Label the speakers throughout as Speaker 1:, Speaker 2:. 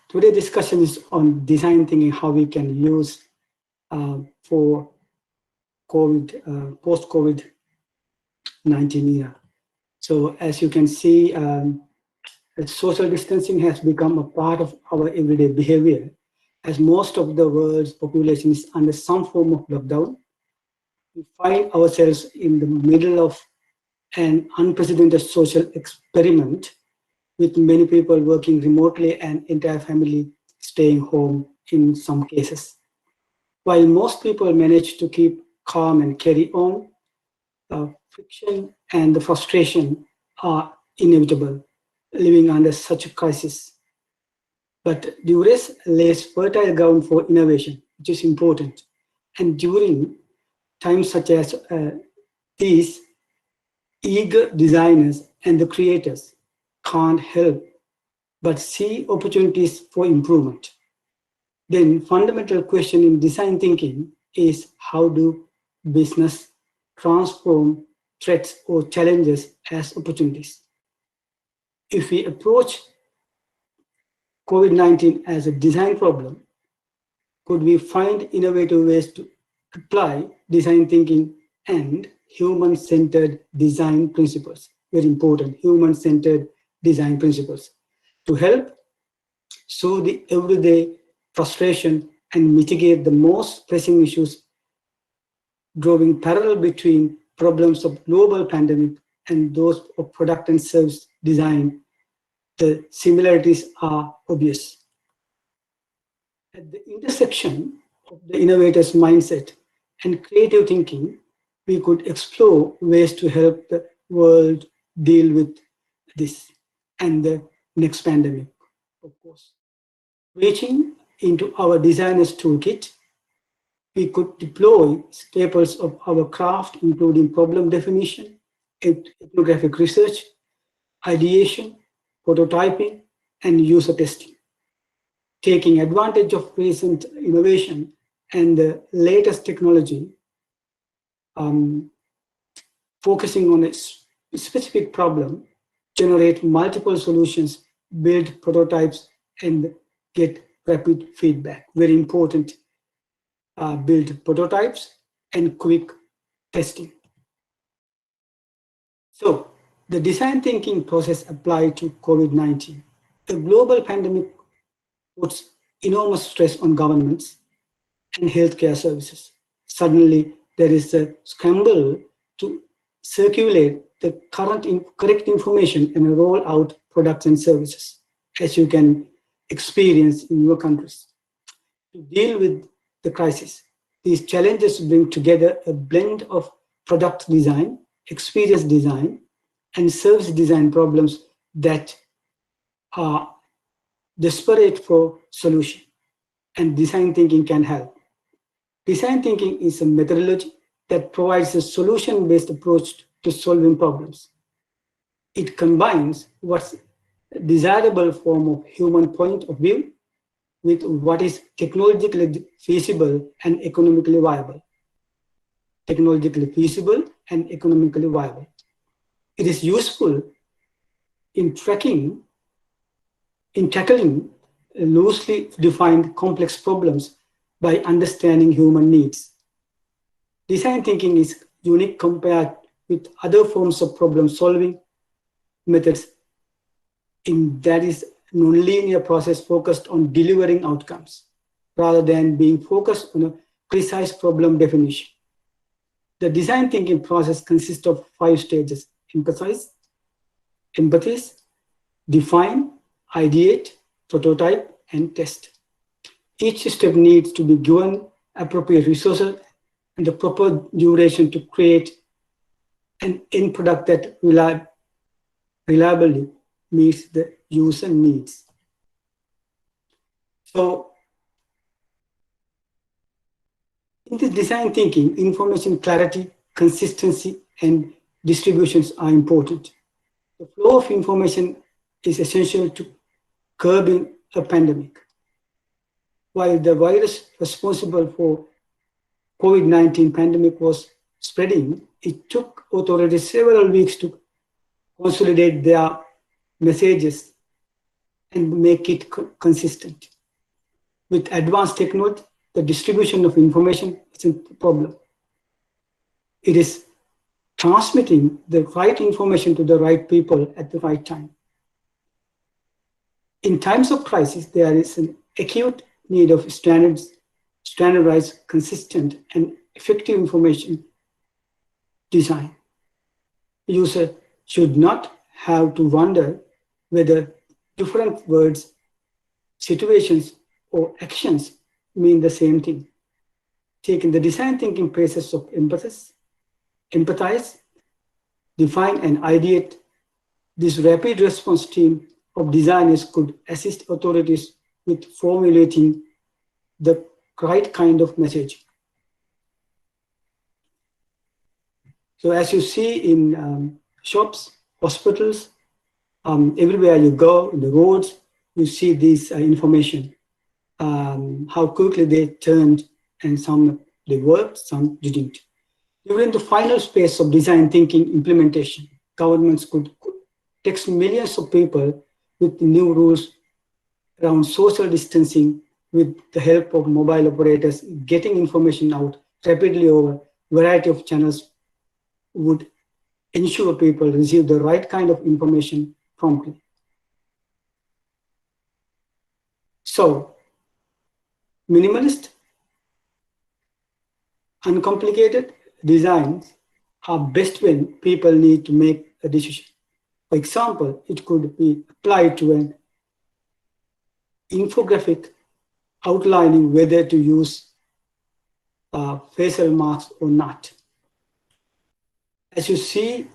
Speaker 1: Today's discussion is on design thinking, how we can use for post-COVID-19 era. So as you can see, social distancing has become a part of our everyday behavior, as most of the world's population is under some form of lockdown. We find ourselves in the middle of an unprecedented social experiment, with many people working remotely and entire family staying home in some cases. While most people manage to keep calm and carry on, the friction and the frustration are inevitable living under such a crisis. But duress lays fertile ground for innovation, which is important. And during times such as these, eager designers and the creators can't help but see opportunities for improvement. Then fundamental question in design thinking is, how do business transform threats or challenges as opportunities? If we approach COVID-19 as a design problem, could we find innovative ways to apply design thinking and human-centered design principles? Very important, human-centered design principles, to help soothe the everyday frustration and mitigate the most pressing issues, drawing parallel between problems of global pandemic and those of product and service design. The similarities are obvious. At the intersection of the innovator's mindset and creative thinking, we could explore ways to help the world deal with this and the next pandemic, of course. Reaching into our designer's toolkit, we could deploy staples of our craft, including problem definition, ethnographic research, ideation, prototyping, and user testing. Taking advantage of recent innovation and the latest technology, focusing on a specific problem, generate multiple solutions, build prototypes, and get rapid feedback. Very important, build prototypes and quick testing. So the design thinking process applied to COVID-19. The global pandemic puts enormous stress on governments and healthcare services. Suddenly, there is a scramble to circulate the correct information and roll out products and services, as you can experience in your countries. To deal with the crisis, these challenges bring together a blend of product design, experience design, and service design problems that are desperate for solution, and design thinking can help. Design thinking is a methodology that provides a solution-based approach to solving problems. It combines what's a desirable form of human point of view with what is technologically feasible and economically viable. Technologically feasible and economically viable. It is useful in tackling loosely defined complex problems by understanding human needs. Design thinking is unique compared with other forms of problem-solving methods in that is non-linear process focused on delivering outcomes rather than being focused on a precise problem definition. The design thinking process consists of 5 stages: empathize, define, ideate, prototype, and test. Each step needs to be given appropriate resources and the proper duration to create an end product that reliably meets the user needs. So, in this design thinking, information clarity, consistency, and distributions are important. The flow of information is essential to curbing a pandemic. While the virus responsible for COVID-19 pandemic was spreading, it took authorities several weeks to consolidate their messages and make it consistent. With advanced technology, the distribution of information isn't a problem. It is transmitting the right information to the right people at the right time. In times of crisis, there is an acute need of standardized, consistent, and effective information design. The user should not have to wonder whether different words, situations, or actions mean the same thing. Taking the design thinking process of empathize, define, and ideate, this rapid response team of designers could assist authorities with formulating the right kind of message. So as you see in shops, hospitals, everywhere you go, in the roads, you see this information, how quickly they turned, and some they worked, some didn't. During the final phase of design thinking implementation, governments could text millions of people with new rules around social distancing with the help of mobile operators. Getting information out rapidly over a variety of channels would ensure people receive the right kind of information promptly. So, minimalist, uncomplicated designs are best when people need to make a decision. For example, it could be applied to an infographic outlining whether to use facial masks or not. As you see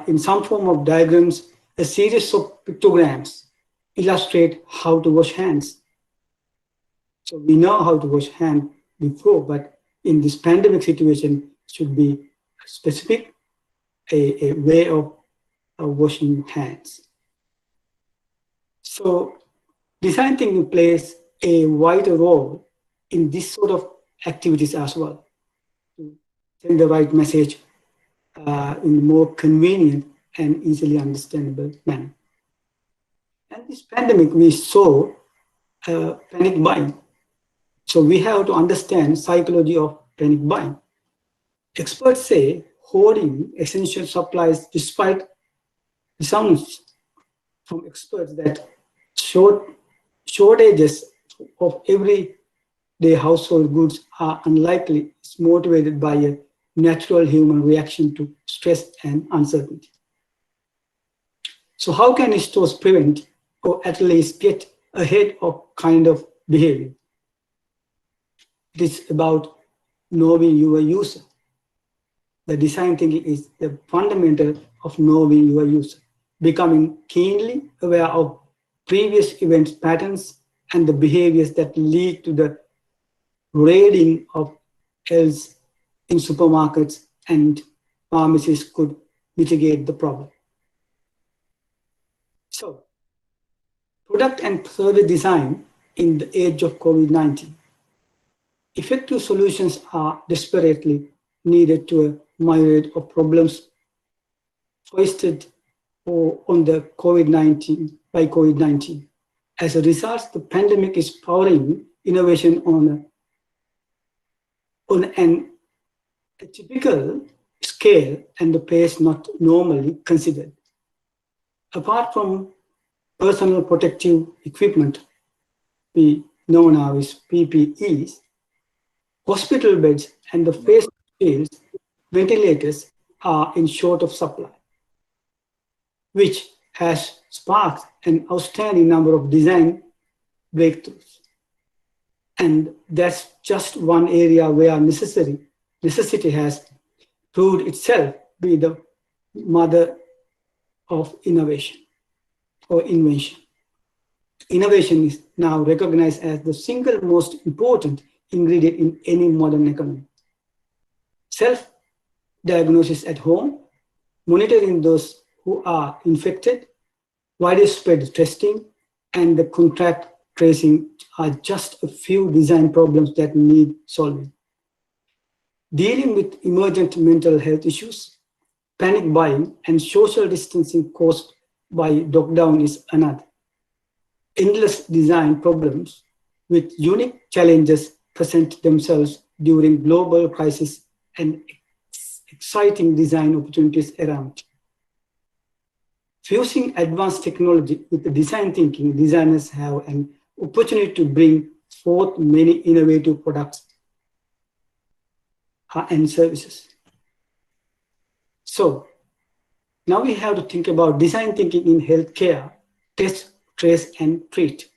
Speaker 1: in some form of diagrams, a series of pictograms illustrate how to wash hands. So we know how to wash hands before, but in this pandemic situation, it should be specific, a way of washing hands. So design thinking plays a vital role in this sort of activities as well, to send the right message in a more convenient and easily understandable manner. And this pandemic, we saw panic buying. So we have to understand psychology of panic buying. Experts say hoarding essential supplies, despite the sounds from experts that shortages of everyday household goods are unlikely, is motivated by a natural human reaction to stress and uncertainty. So how can stores prevent or at least get ahead of kind of behavior? It is about knowing your user. The design thinking is the fundamental of knowing your user, becoming keenly aware of previous event patterns and the behaviors that lead to the raiding of aisles in supermarkets and pharmacies could mitigate the problem. So, product and service design in the age of COVID-19. Effective solutions are desperately needed to a myriad of problems foisted on the by COVID-19. As a result, the pandemic is powering innovation on an atypical scale and the pace not normally considered. Apart from personal protective equipment, we know now as PPEs, hospital beds and the face shields, ventilators are in short of supply, which has sparked an outstanding number of design breakthroughs. And that's just one area where necessity has proved itself be the mother of innovation or invention. Innovation is now recognized as the single most important ingredient in any modern economy. Self-diagnosis at home, monitoring those who are infected, widespread testing, and the contact tracing are just a few design problems that need solving. Dealing with emergent mental health issues, panic buying, and social distancing caused by lockdown is another. endless design problems with unique challenges present themselves during global crisis and exciting design opportunities around. Fusing advanced technology with the design thinking, designers have an opportunity to bring forth many innovative products and services. So now we have to think about design thinking in healthcare, test, trace, and treat.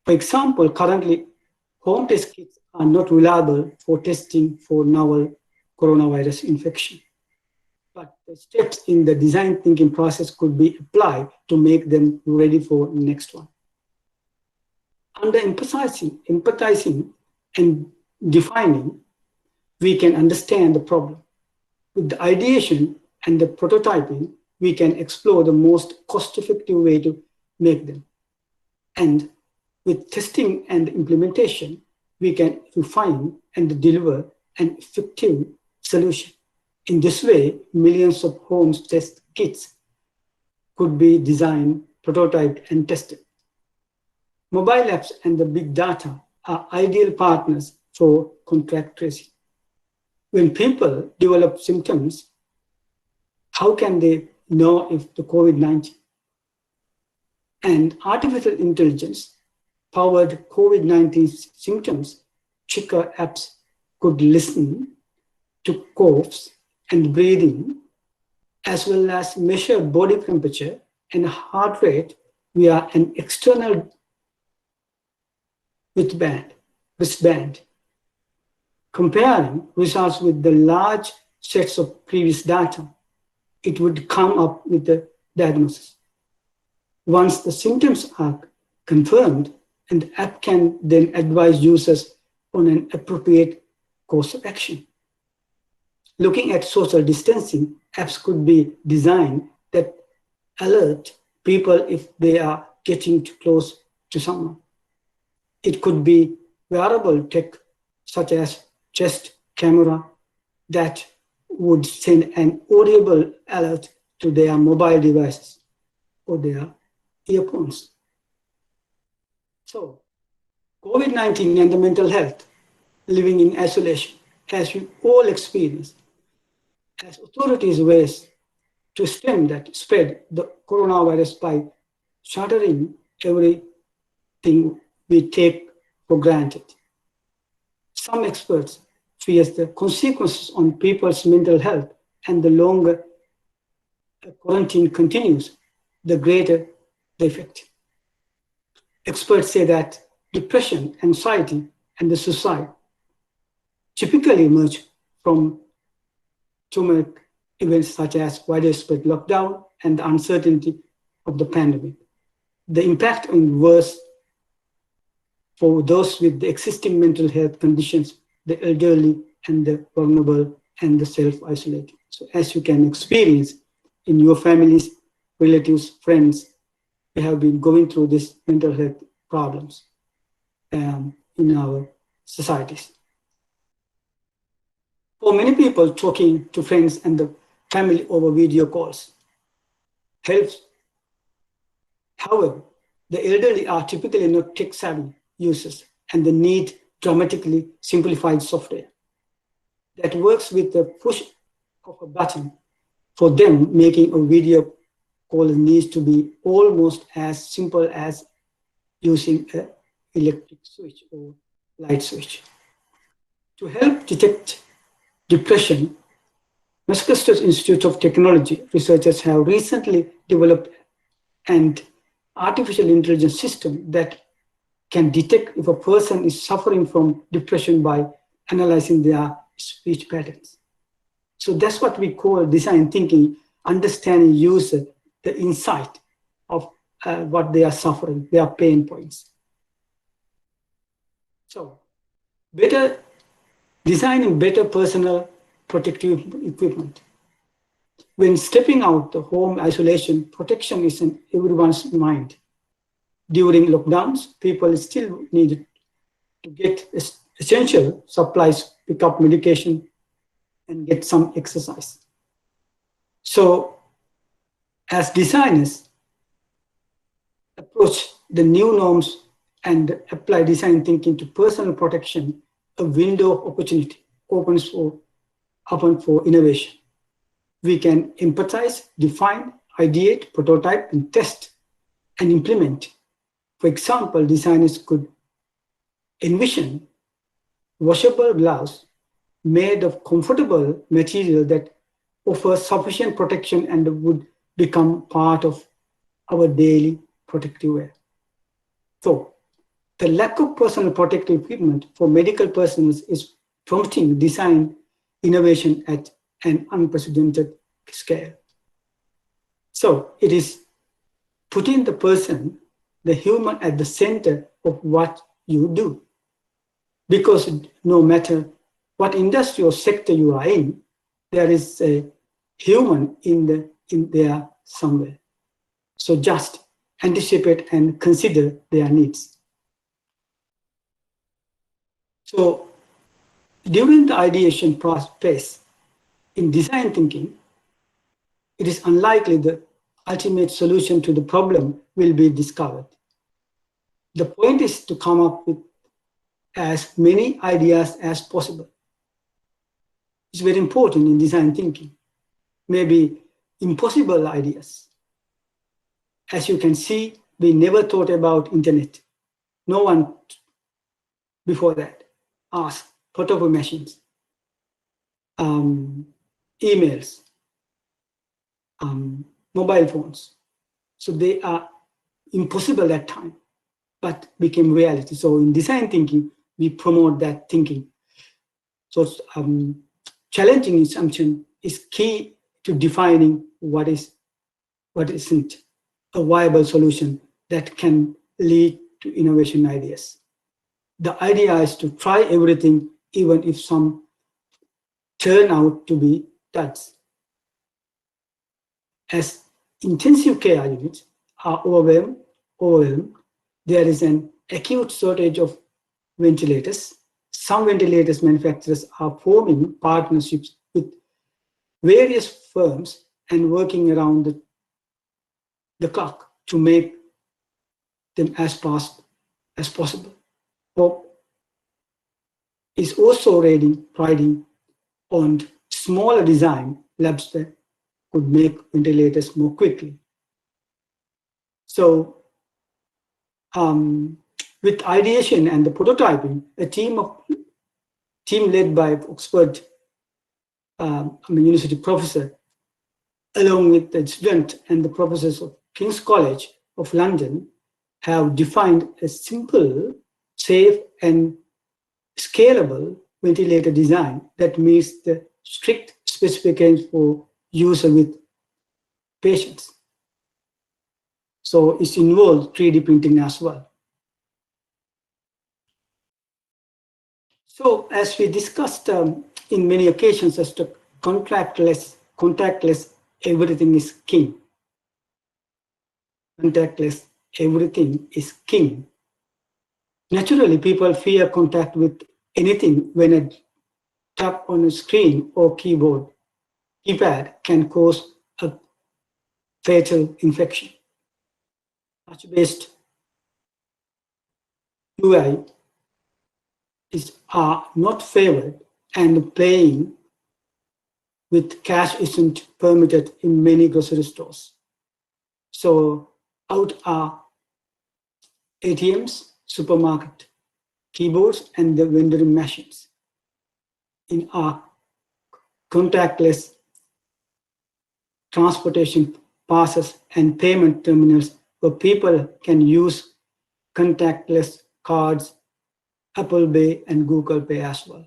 Speaker 1: For example, currently, home test kits are not reliable for testing for novel coronavirus infection. But the steps in the design thinking process could be applied to make them ready for the next one. Under empathizing, and defining, we can understand the problem. With the ideation and the prototyping, we can explore the most cost-effective way to make them. And with testing and implementation, we can refine and deliver an effective solution. In this way, millions of home test kits could be designed, prototyped, and tested. Mobile apps and the big data are ideal partners for contact tracing. When people develop symptoms, how can they know if the COVID-19? And artificial intelligence powered COVID-19 symptoms checker apps could listen to coughs and breathing, as well as measure body temperature and heart rate via an external wristband, comparing results with the large sets of previous data. It would come up with a diagnosis. Once the symptoms are confirmed, and the app can then advise users on an appropriate course of action. Looking at social distancing, apps could be designed that alert people if they are getting too close to someone. It could be wearable tech such as chest camera that would send an audible alert to their mobile devices or their earphones. So, COVID-19 and the mental health, living in isolation, as we all experience, as authorities ways to stem that spread the coronavirus by shattering everything we take for granted. Some experts fear the consequences on people's mental health, and the longer quarantine continues, the greater the effect. Experts say that depression, anxiety, and the suicide typically emerge from traumatic events such as widespread lockdown and the uncertainty of the pandemic. The impact is worse for those with the existing mental health conditions, the elderly and the vulnerable and the self-isolated. So as you can experience in your families, relatives, friends, we have been going through these mental health problems in our societies. For many people, talking to friends and the family over video calls helps. However, the elderly are typically not tech-savvy users, and they need dramatically simplified software that works with the push of a button. For them, making a video call needs to be almost as simple as using an electric switch or light switch. To help detect depression, Massachusetts Institute of Technology researchers have recently developed an artificial intelligence system that can detect if a person is suffering from depression by analyzing their speech patterns. So that's what we call design thinking, understanding user, the insight of what they are suffering, their pain points. So designing better personal protective equipment. When stepping out the home isolation, protection is in everyone's mind. During lockdowns, people still need to get essential supplies, pick up medication, and get some exercise. So, as designers, approach the new norms and apply design thinking to personal protection, a window of opportunity opens open for innovation. We can empathize, define, ideate, prototype, and test and implement. For example, designers could envision washable gloves made of comfortable material that offers sufficient protection and would become part of our daily protective wear. So, the lack of personal protective equipment for medical personnel is prompting design innovation at an unprecedented scale. So, it is putting the person, the human, at the center of what you do. Because no matter what industry or sector you are in, there is a human in there somewhere. So just anticipate and consider their needs. So during the ideation process in design thinking, it is unlikely the ultimate solution to the problem will be discovered. The point is to come up with as many ideas as possible. It's very important in design thinking. Maybe impossible ideas. As you can see, we never thought about internet. No one before that asked photocopy machines, emails, mobile phones. So they are impossible at that time, but became reality. So in design thinking, we promote that thinking. So challenging assumption is key to defining what isn't a viable solution that can lead to innovation ideas. The idea is to try everything, even if some turn out to be duds. As intensive care units are overwhelmed, there is an acute shortage of ventilators. Some ventilators manufacturers are forming partnerships with various firms and working around the clock to make them as fast as possible. Hope is also riding on smaller design labs that could make ventilators more quickly. So with ideation and the prototyping, a team led by Oxford university professor, along with the student and the professors of King's College of London, have defined a simple, safe, and scalable ventilator design that meets the strict specifications for use with patients. So it involves 3D printing as well. So as we discussed in many occasions as to contactless, everything is king. Contactless, everything is king. Naturally, people fear contact with anything when a tap on a screen or keypad can cause a fatal infection. Touch-based UI are not favored, and paying with cash isn't permitted in many grocery stores. So out are ATMs, supermarket keyboards, and the vending machines. In our contactless transportation passes and payment terminals where people can use contactless cards, Apple Pay and Google Pay as well.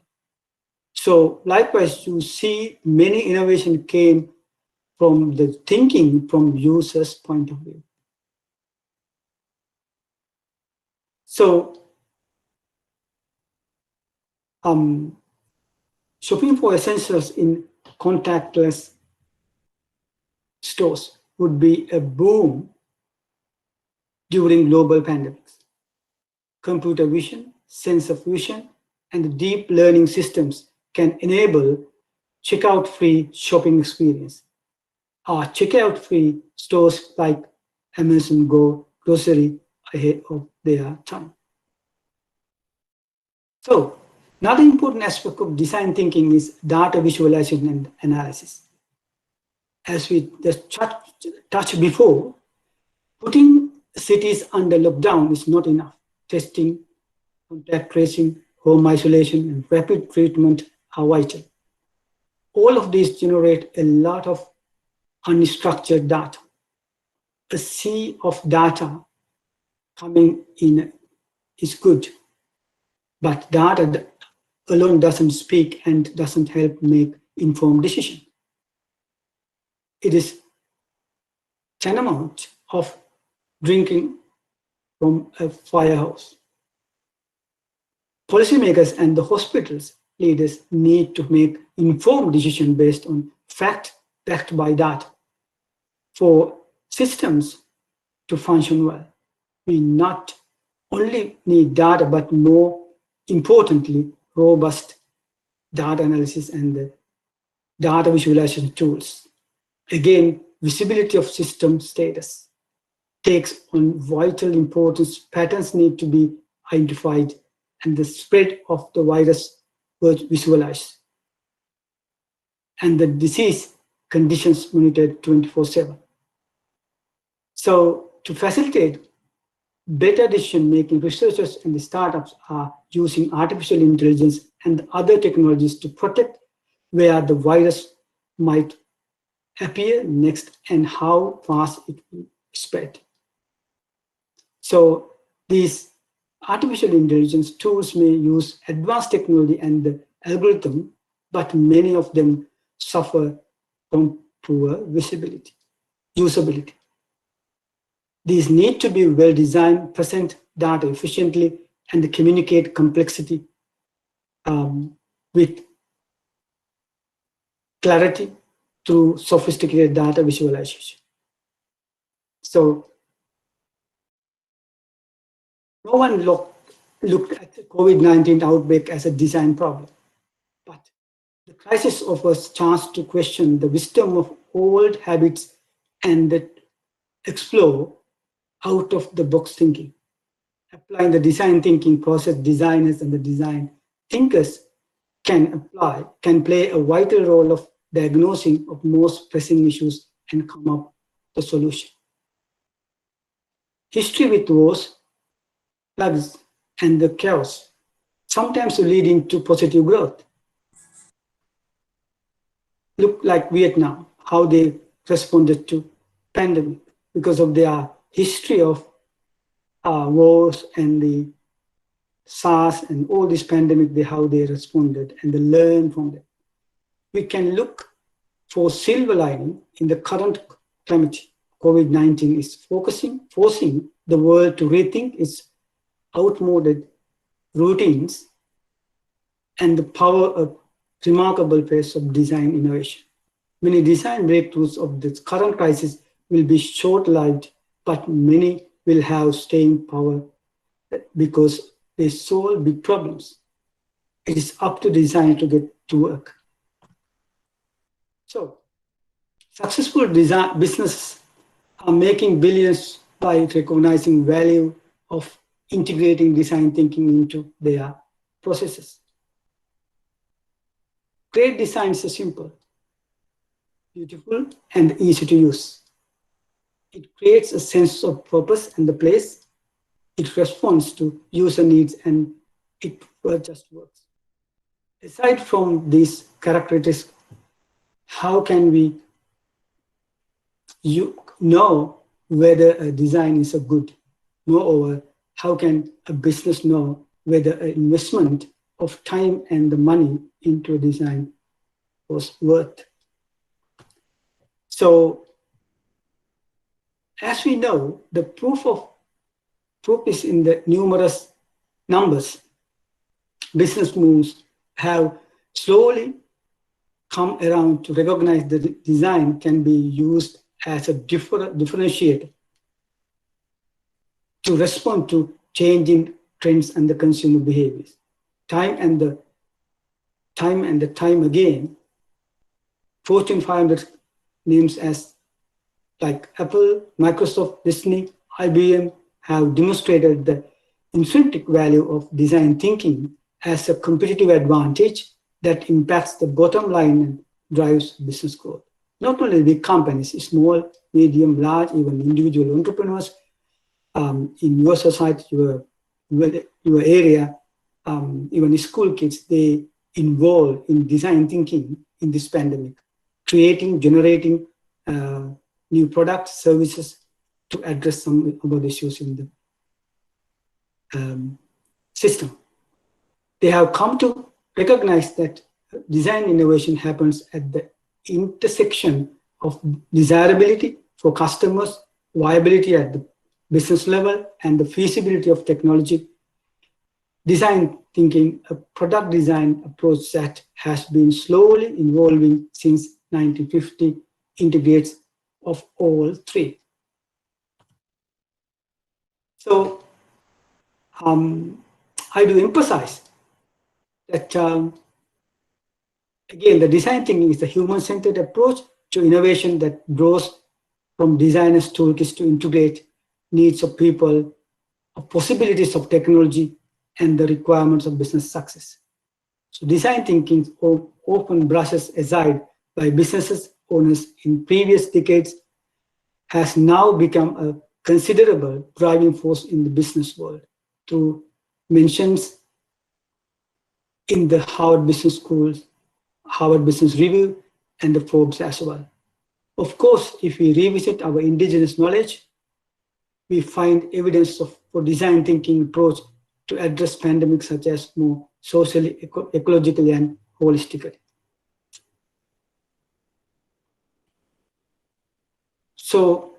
Speaker 1: So likewise, you see many innovation came from the thinking from users' point of view. So shopping for essentials in contactless stores would be a boom during global pandemics. Computer vision, sensor fusion, and deep learning systems can enable checkout-free shopping experience. Our checkout-free stores like Amazon Go Grocery ahead of their time. So, another important aspect of design thinking is data visualization and analysis. As we just touched before, putting cities under lockdown is not enough. Testing, contact tracing, home isolation, and rapid treatment are vital. All of these generate a lot of unstructured data. A sea of data coming in is good, but data alone doesn't speak and doesn't help make informed decisions. It is tantamount of drinking from a firehouse. Policymakers and the hospitals leaders need to make informed decisions based on fact backed by data. For systems to function well, we not only need data, but more importantly, robust data analysis and the data visualization tools. Again, visibility of system status takes on vital importance. Patterns need to be identified and the spread of the virus was visualized. And the disease conditions monitored 24/7. So to facilitate better decision-making, researchers and the startups are using artificial intelligence and other technologies to protect where the virus might appear next and how fast it will spread. So these artificial intelligence tools may use advanced technology and the algorithm, but many of them suffer from poor visibility, usability. These need to be well designed, present data efficiently, and communicate complexity with clarity through sophisticated data visualization. So no one looked at the COVID-19 outbreak as a design problem, but the crisis offers a chance to question the wisdom of old habits and explore out-of-the-box thinking. Applying the design thinking process, designers and the design thinkers can play a vital role of diagnosing of most pressing issues and come up with a solution. History with wars, plugs, and the chaos, sometimes leading to positive growth. Look like Vietnam, how they responded to pandemic because of their history of wars and the SARS and all this pandemic, how they responded and they learn from them. We can look for silver lining in the current climate. COVID-19 is forcing the world to rethink its outmoded routines and the power of remarkable pace of design innovation. Many design breakthroughs of this current crisis will be short-lived, but many will have staying power because they solve big problems. It is up to design to get to work. So, successful design businesses are making billions by recognizing value of integrating design thinking into their processes. Great designs are simple, beautiful, and easy to use. It creates a sense of purpose and the place. It responds to user needs and it just works. Aside from these characteristics, how can we know whether a design is a good? Moreover, how can a business know whether an investment of time and the money into a design was worth? So, as we know, the proof is in the numerous numbers. Business moves have slowly come around to recognize that design can be used as a differentiator to respond to changing trends and the consumer behaviors. Time and time again, Fortune 500 names as like Apple, Microsoft, Disney, IBM, have demonstrated the intrinsic value of design thinking as a competitive advantage that impacts the bottom line and drives business growth. Not only big companies, small, medium, large, even individual entrepreneurs in your society, your area, even school kids, they involved in design thinking in this pandemic, creating, generating new products, services to address some of the issues in the system. They have come to recognize that design innovation happens at the intersection of desirability for customers, viability at the business level, and the feasibility of technology. Design thinking, a product design approach that has been slowly evolving since 1950, integrates of all three. So I do emphasize that, again, the design thinking is a human-centered approach to innovation that draws from designers' toolkits to integrate needs of people, of possibilities of technology, and the requirements of business success. So design thinking often brushes aside by businesses owners in previous decades has now become a considerable driving force in the business world through mentions in the Harvard Business School's Harvard Business Review and the Forbes as well. Of course, if we revisit our indigenous knowledge, we find evidence for design thinking approach to address pandemics such as more socially, ecologically, and holistically. So,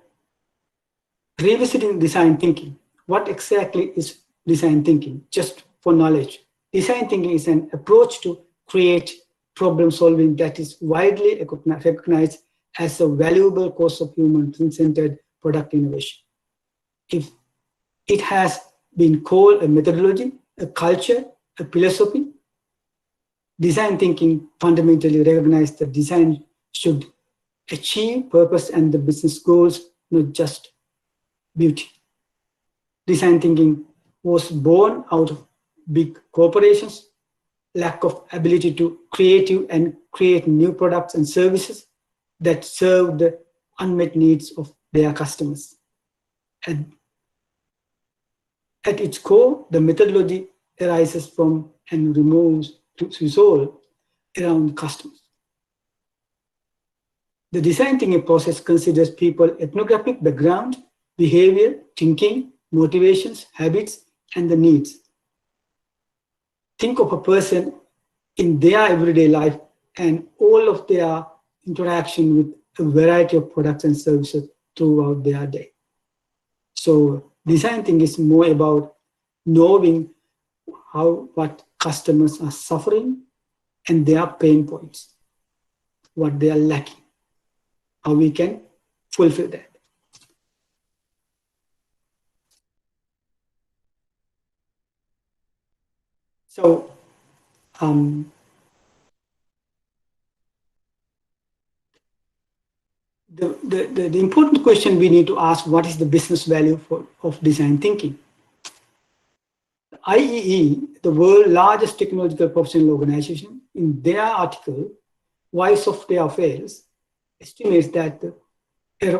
Speaker 1: revisiting design thinking, what exactly is design thinking? Just for knowledge, design thinking is an approach to create problem solving that is widely recognized as a valuable cause of human-centered product innovation. If it has been called a methodology, a culture, a philosophy, design thinking fundamentally recognizes that design should achieve purpose and the business goals, not just beauty. Design thinking was born out of big corporations, lack of ability to create new products and services that serve the unmet needs of their customers. At its core, the methodology arises from and resolve around customers. The design thinking process considers people's ethnographic background, behavior, thinking, motivations, habits, and the needs. Think of a person in their everyday life and all of their interaction with a variety of products and services throughout their day. So design thinking is more about knowing what customers are suffering and their pain points, what they are lacking, how we can fulfill that. So the important question we need to ask, what is the business value of design thinking? IEE, the world's largest technological professional organization, in their article, Why Software Fails, estimates that the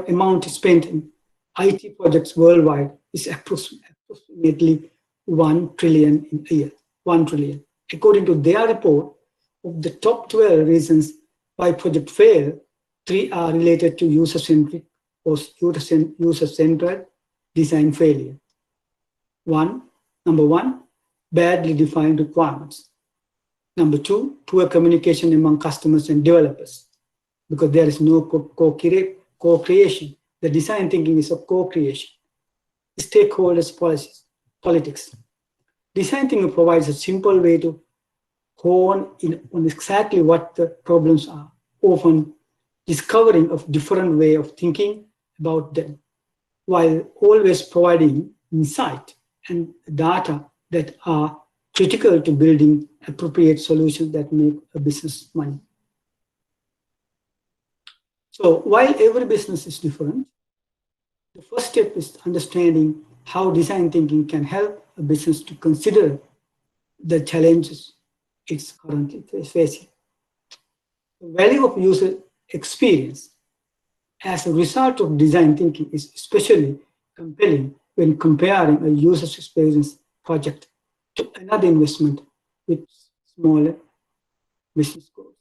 Speaker 1: amount spent in IT projects worldwide is approximately 1 trillion in a year, 1 trillion. According to their report, of the top 12 reasons why projects fail, 3 are related to user-centric or user-centered design failure. Number one, badly defined requirements. Number 2, poor communication among customers and developers, because there is no co-creation. The design thinking is of co-creation. Stakeholders, policies, politics. Design thinking provides a simple way to hone in on exactly what the problems are, often discovering a different way of thinking about them, while always providing insight and data that are critical to building appropriate solutions that make a business money. So while every business is different, the first step is understanding how design thinking can help a business to consider the challenges it's currently facing. The value of user experience as a result of design thinking is especially compelling when comparing a user experience project to another investment with smaller business goals,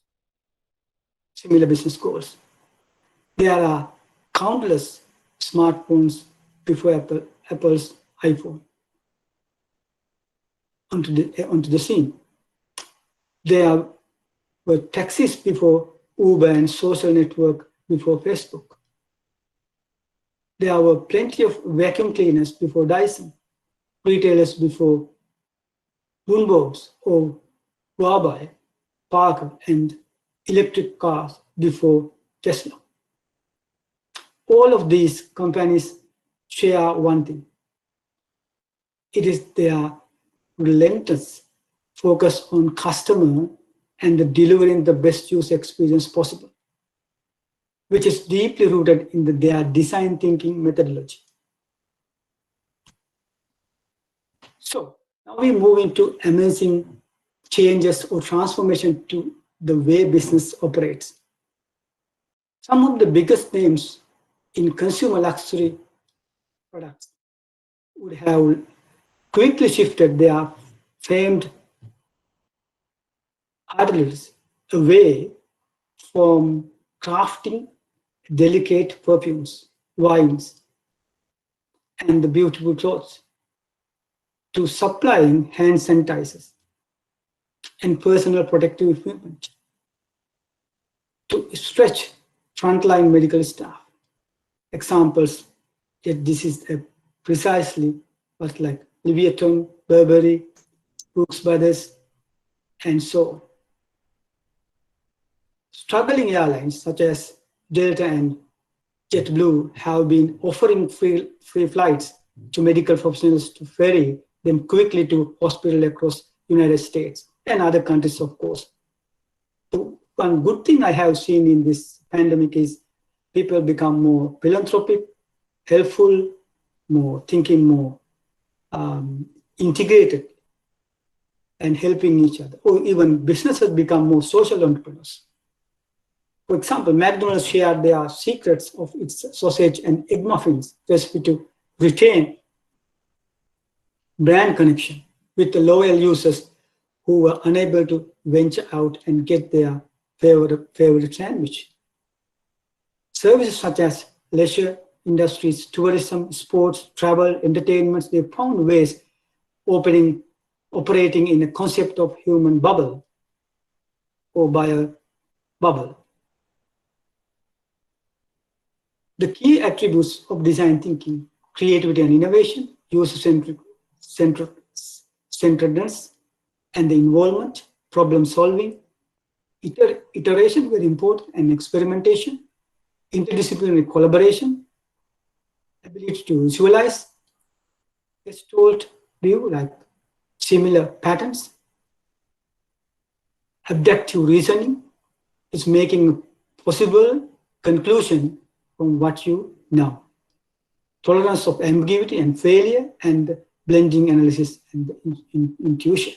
Speaker 1: similar business goals. There are countless smartphones before Apple's iPhone onto the scene. There were taxis before Uber and social network before Facebook. There were plenty of vacuum cleaners before Dyson, retailers before Bloomberg's or Huawei, Parker, and electric cars before Tesla. All of these companies share one thing. It is their relentless focus on customer and delivering the best user experience possible, which is deeply rooted in their design thinking methodology. So now we move into amazing changes or transformation to the way business operates. Some of the biggest names in consumer luxury products would have quickly shifted their famed artilleries away from crafting delicate perfumes, wines, and the beautiful clothes to supplying hand sanitizers and personal protective equipment, to stretch frontline medical staff. Examples that this is precisely what like Louis Vuitton, Burberry, Brooks Brothers, and so on. Struggling airlines such as Delta and JetBlue have been offering free flights to medical professionals to ferry them quickly to hospitals across the United States and other countries, of course. So one good thing I have seen in this pandemic is people become more philanthropic, helpful, more thinking more integrated and helping each other. Or even businesses become more social entrepreneurs. For example, McDonald's shared their secrets of its sausage and egg muffins recipe to retain brand connection with the loyal users who were unable to venture out and get their favorite sandwich. Services such as leisure industries, tourism, sports, travel, entertainment, they found ways operating in a concept of human bubble or bio bubble. The key attributes of design thinking: creativity and innovation, user-centeredness, and the involvement, problem solving, iteration, very important, and experimentation, interdisciplinary collaboration, ability to visualize, Gestalt view, like similar patterns, abductive reasoning is making possible conclusion from what you know, tolerance of ambiguity and failure, and blending analysis and intuition.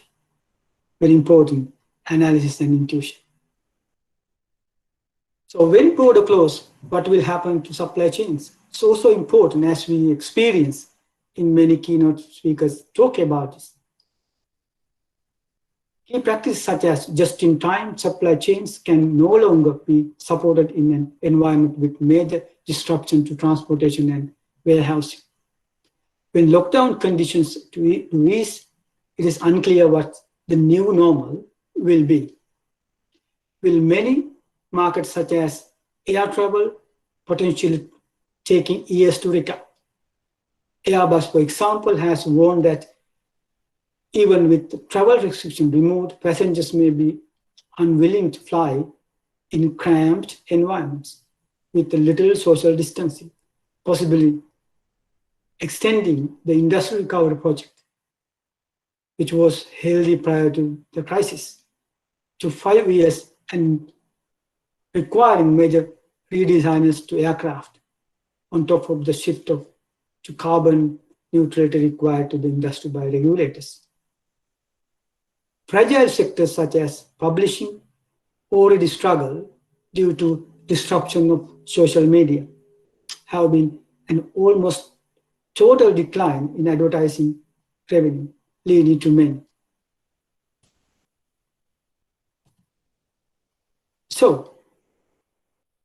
Speaker 1: Very important, analysis and intuition. So when border close, what will happen to supply chains? It's also important, as we experience in many keynote speakers talk about this. Key practices such as just-in-time supply chains can no longer be supported in an environment with major disruption to transportation and warehousing. When lockdown conditions to ease, it is unclear what the new normal will be. Will many markets such as air travel potentially taking years to recover? Airbus, for example, has warned that even with travel restrictions removed, passengers may be unwilling to fly in cramped environments with little social distancing, possibly extending the industrial recovery project, which was healthy prior to the crisis, to 5 years and requiring major redesigns to aircraft on top of the shift to carbon neutrality required to the industry by regulators. Fragile sectors such as publishing already struggle due to disruption of social media, have been an almost total decline in advertising revenue, leading to many. So,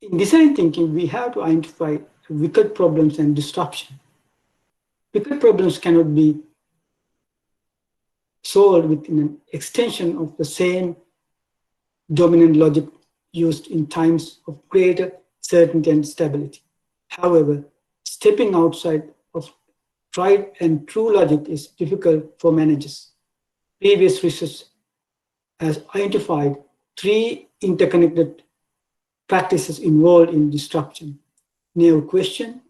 Speaker 1: in design thinking, we have to identify wicked problems and disruption. Wicked problems cannot be solved within an extension of the same dominant logic used in times of greater certainty and stability. However, stepping outside of tried and true logic is difficult for managers. Previous research has identified 3 interconnected practices involved in disruption: naive question,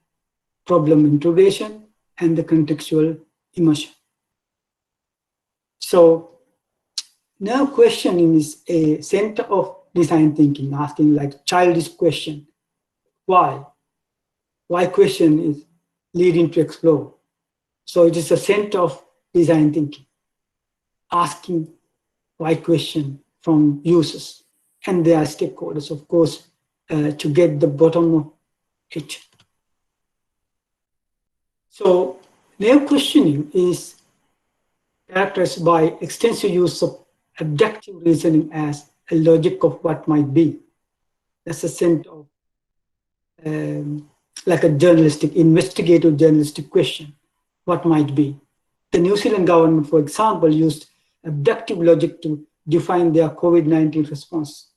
Speaker 1: problem integration, and the contextual immersion. So now questioning is a center of design thinking, asking like childish question, why? Why question is leading to explore. So it is a center of design thinking, asking why question from users and their stakeholders, of course, to get the bottom of it. So naive questioning is characterized by extensive use of abductive reasoning as a logic of what might be. That's a sense of like a journalistic, investigative journalistic question, what might be. The New Zealand government, for example, used abductive logic to define their COVID-19 response,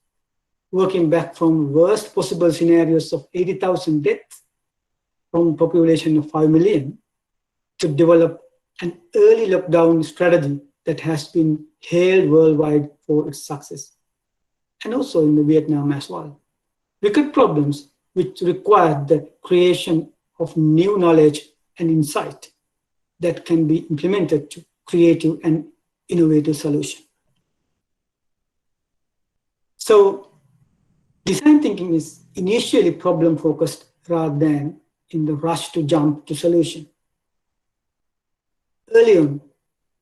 Speaker 1: working back from worst possible scenarios of 80,000 deaths from a population of 5 million to develop an early lockdown strategy that has been hailed worldwide for its success, and also in the Vietnam as well. Wicked problems which require the creation of new knowledge and insight that can be implemented to creative and innovative solutions. So design thinking is initially problem-focused rather than in the rush to jump to solution. Early on,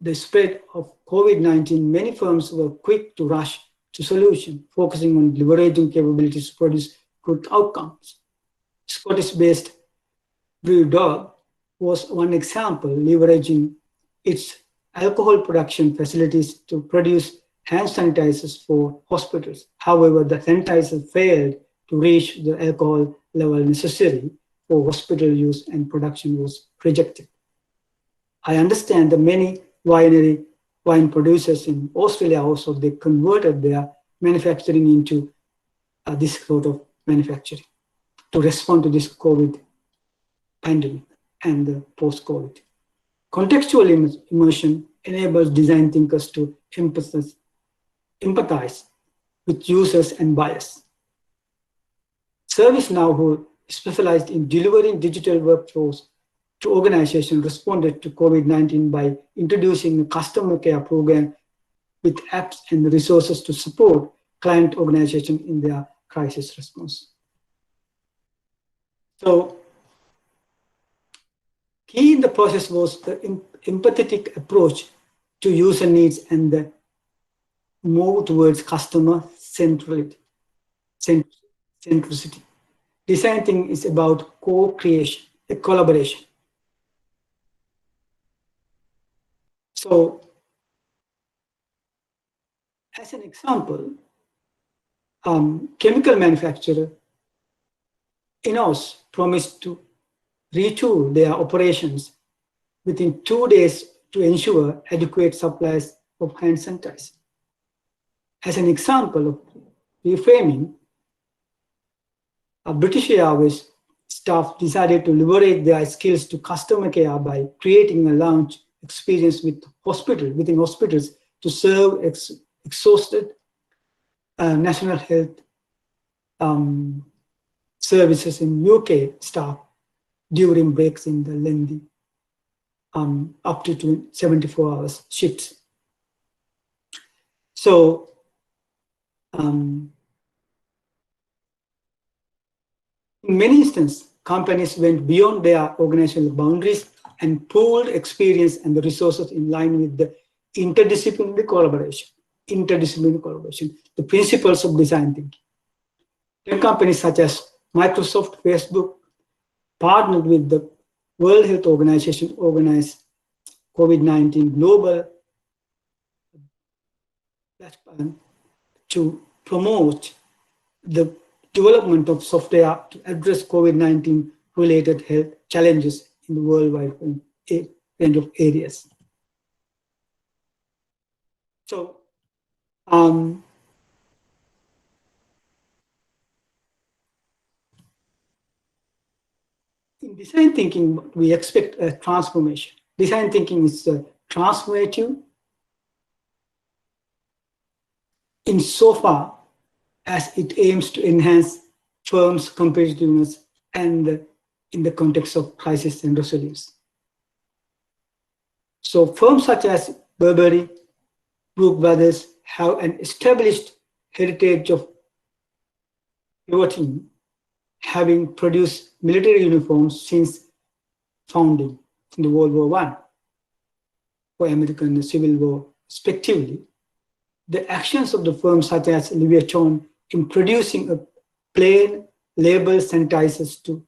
Speaker 1: the spread of COVID-19, many firms were quick to rush to solution, focusing on leveraging capabilities to produce good outcomes. Scottish-based Brewdog was one example, leveraging its alcohol production facilities to produce hand sanitizers for hospitals. However, the sanitizer failed to reach the alcohol level necessary for hospital use and production was rejected. I understand that many wine producers in Australia also, they converted their manufacturing into this sort of manufacturing to respond to this COVID pandemic and the post-COVID. Contextual immersion enables design thinkers to empathize with users and buyers. ServiceNow, who specialized in delivering digital workflows to organizations, responded to COVID-19 by introducing a customer care program with apps and resources to support client organizations in their crisis response. So, key in the process was the empathetic approach to user needs and the move towards customer centricity. Design thinking is about co-creation, a collaboration. So, as an example, chemical manufacturer INOS promised to retool their operations within 2 days to ensure adequate supplies of hand sanitizer. As an example of reframing, British Airways staff decided to leverage their skills to customer care by creating a lounge experience within hospitals to serve exhausted national health services in UK staff during breaks in the lengthy up to 74 hours shifts. So in many instances, companies went beyond their organizational boundaries and pooled experience and the resources in line with the interdisciplinary collaboration. The principles of design thinking. Tech companies such as Microsoft, Facebook partnered with the World Health Organization organized COVID-19 global plan to promote the development of software to address COVID-19 related health challenges in the worldwide range of areas. So, in design thinking, we expect a transformation. Design thinking is transformative insofar as it aims to enhance firms' competitiveness and in the context of crisis and resilience. So firms such as Burberry, Brooks Brothers have an established heritage of pivoting, having produced military uniforms since founding in the World War I for American Civil War respectively. The actions of the firms such as Louis Vuitton in producing a plain label sanitizers to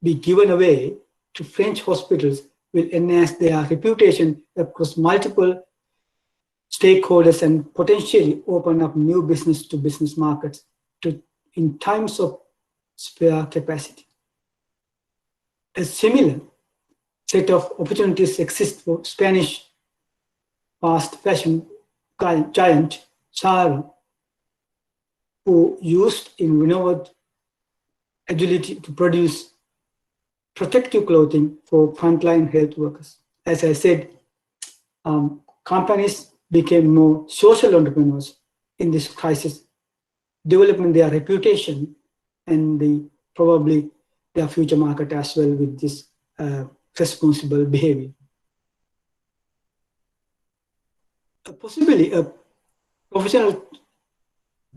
Speaker 1: be given away to French hospitals will enhance their reputation across multiple stakeholders and potentially open up new business-to-business markets in times of spare capacity. A similar set of opportunities exist for Spanish fast fashion giant Zara, who used in renewed agility to produce protective clothing for frontline health workers. As I said, companies became more social entrepreneurs in this crisis, developing their reputation and probably their future market as well with this responsible behavior. Possibly a professional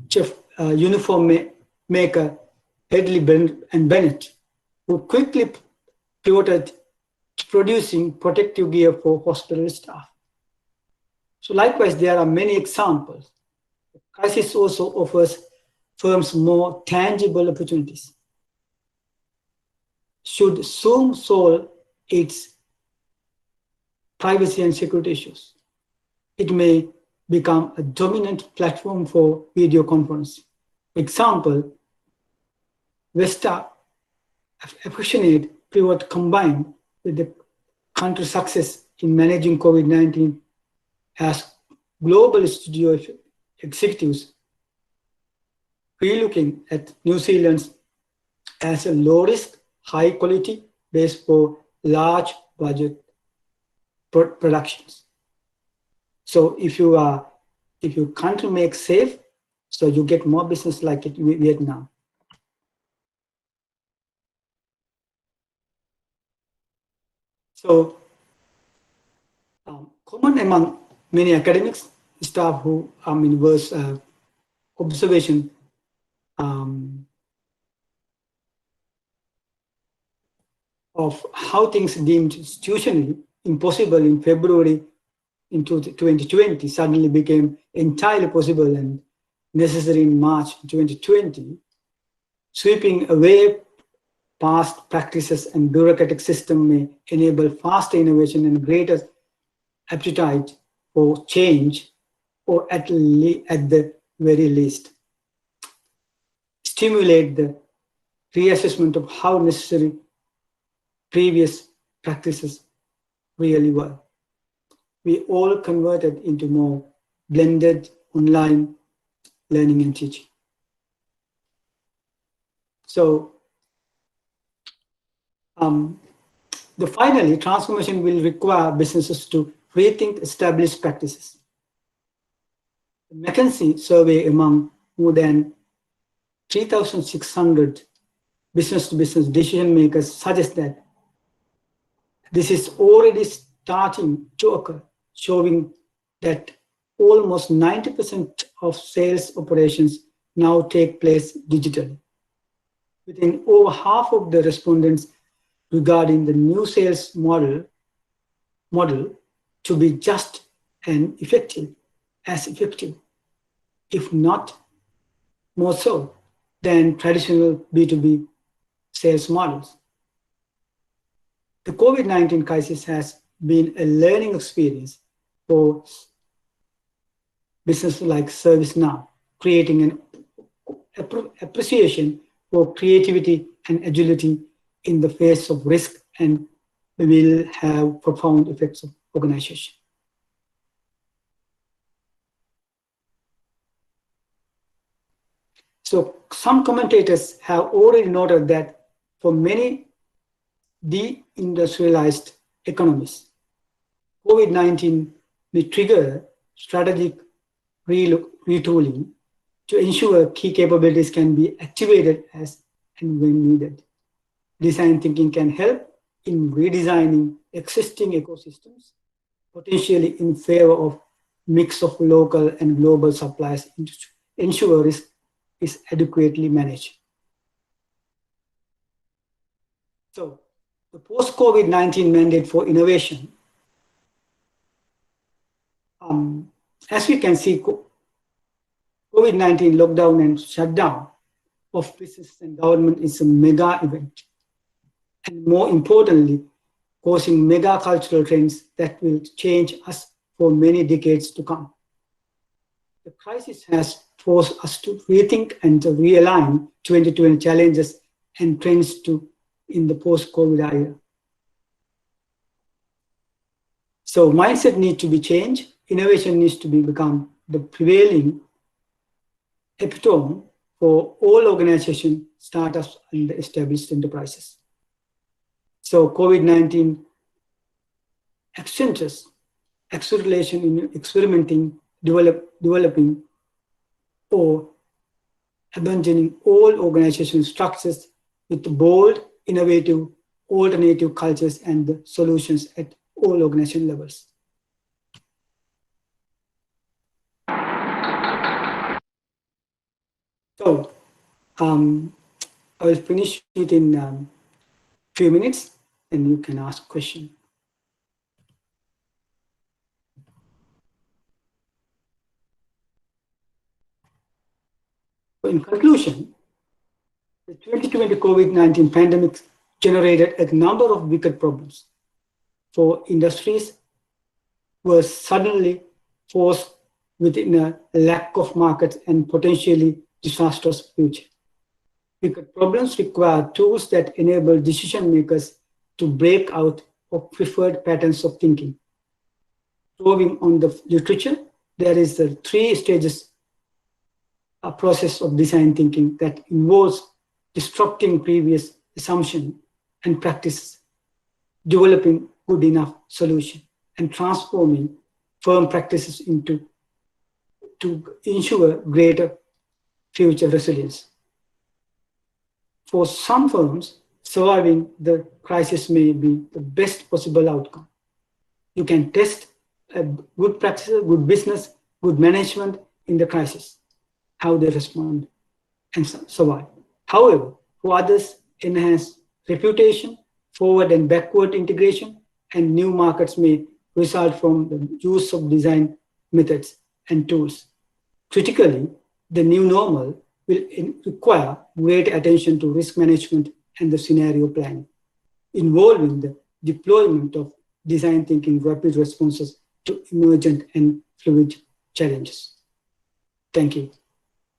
Speaker 1: chef uniform maker, Hedley and Bennett, who quickly pivoted to producing protective gear for hospital staff. So likewise, there are many examples. The crisis also offers firms more tangible opportunities. Should Zoom solve its privacy and security issues, it may become a dominant platform for video conferencing. Example, Vesta affectionate pivot combined with the country's success in managing COVID-19 as global studio executives relooking at New Zealand as a low-risk, high-quality base for large budget productions. So if your country makes safe, so you get more business like it in Vietnam. So common among many academics, staff who was observation of how things deemed institutionally impossible in February in 2020 suddenly became entirely possible and necessary in March 2020, sweeping away past practices and bureaucratic system may enable faster innovation and greater appetite for change, or at the very least, stimulate the reassessment of how necessary previous practices really were. We all converted into more blended online learning and teaching. So finally, transformation will require businesses to rethink established practices. The McKinsey survey among more than 3,600 business-to-business decision makers suggests that this is already starting to occur, showing that almost 90% of sales operations now take place digitally. Within over half of the respondents regarding the new sales model model to be just and effective, if not more so, than traditional B2B sales models. The COVID-19 crisis has been a learning experience for businesses like ServiceNow, creating an appreciation for creativity and agility in the face of risk, and will have profound effects on organization. So some commentators have already noted that for many deindustrialized economies, COVID-19 may trigger strategic retooling to ensure key capabilities can be activated as and when needed. Design thinking can help in redesigning existing ecosystems, potentially in favor of mix of local and global suppliers to ensure risk is adequately managed. So the post-COVID-19 mandate for innovation, as we can see, COVID-19 lockdown and shutdown of business and government is a mega event, and more importantly, causing mega cultural trends that will change us for many decades to come. The crisis has forced us to rethink and to realign 2020 challenges and trends in the post-COVID era. So mindset needs to be changed. Innovation needs to become the prevailing epitome for all organizations, startups, and established enterprises. So COVID-19 acceleration in experimenting, developing, or abandoning all organizational structures with bold, innovative, alternative cultures and solutions at all organization levels. So I will finish within a few minutes, and you can ask questions. In conclusion, the 2020 COVID-19 pandemic generated a number of wicked problems for industries were suddenly forced within a lack of markets and potentially disastrous future. Wicked problems require tools that enable decision makers to break out of preferred patterns of thinking. Drawing on the literature, there is a 3 stages a process of design thinking that involves disrupting previous assumptions and practices, developing good enough solution, and transforming firm practices to ensure greater future resilience. For some firms, surviving the crisis may be the best possible outcome. You can test a good practice, good business, good management in the crisis, how they respond and survive. However, for others, enhance reputation, forward and backward integration, and new markets may result from the use of design methods and tools. Critically, the new normal will require great attention to risk management and the scenario planning, involving the deployment of design thinking rapid responses to emergent and fluid challenges. Thank you.